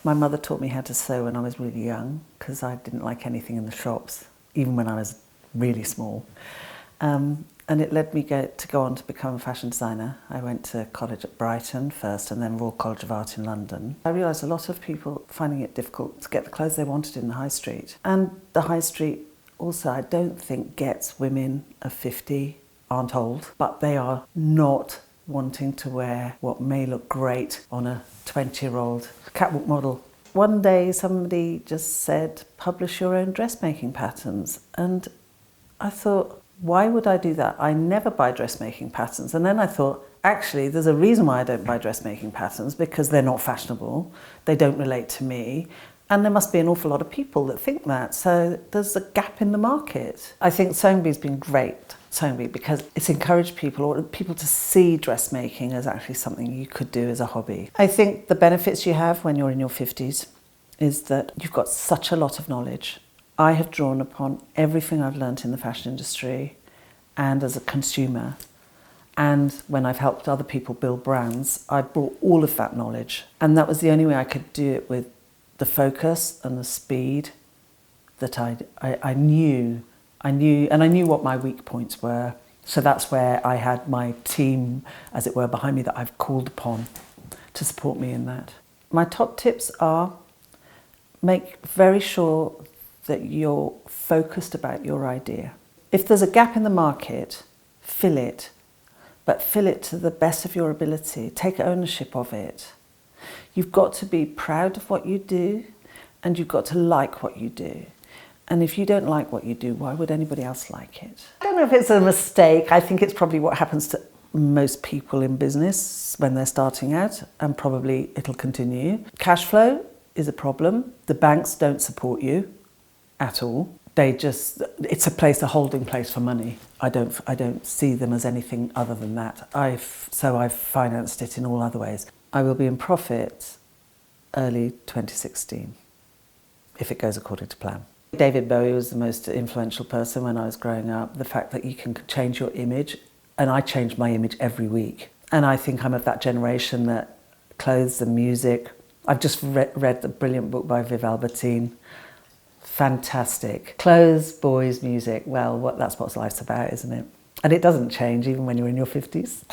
My mother taught me how to sew when I was really young because I didn't like anything in the shops, even when I was really small. And it led me to go on to become a fashion designer. I went to college at Brighton first and then Royal College of Art in London. I realised a lot of people finding it difficult to get the clothes they wanted in the high street. And the high street also, I don't think, gets women of 50 aren't old, but they are not wanting to wear what may look great on a 20-year-old catwalk model. One day somebody just said, publish your own dressmaking patterns. And I thought, why would I do that? I never buy dressmaking patterns. And then I thought, actually, there's a reason why I don't buy dressmaking patterns, because they're not fashionable, they don't relate to me, and there must be an awful lot of people that think that. So there's a gap in the market. I think Sewingbee's been great, Sewingbe, because it's encouraged people to see dressmaking as actually something you could do as a hobby. I think the benefits you have when you're in your 50s is that you've got such a lot of knowledge. I have drawn upon everything I've learnt in the fashion industry and as a consumer. And when I've helped other people build brands, I brought all of that knowledge. And that was the only way I could do it, with the focus and the speed that I knew what my weak points were. So that's where I had my team, as it were, behind me that I've called upon to support me in that. My top tips are: make very sure that you're focused about your idea. If there's a gap in the market, fill it, but fill it to the best of your ability. Take ownership of it. You've got to be proud of what you do, and you've got to like what you do. And if you don't like what you do, why would anybody else like it? I don't know if it's a mistake. I think it's probably what happens to most people in business when they're starting out, and probably it'll continue. Cash flow is a problem. The banks don't support you at all. It's a holding place for money. I don't see them as anything other than that. So I've financed it in all other ways. I will be in profit early 2016, if it goes according to plan. David Bowie was the most influential person when I was growing up. The fact that you can change your image, and I change my image every week. And I think I'm of that generation that clothes and music. I've just read the brilliant book by Viv Albertine. Fantastic. Clothes, boys, music. Well, that's what life's about, isn't it? And it doesn't change even when you're in your 50s.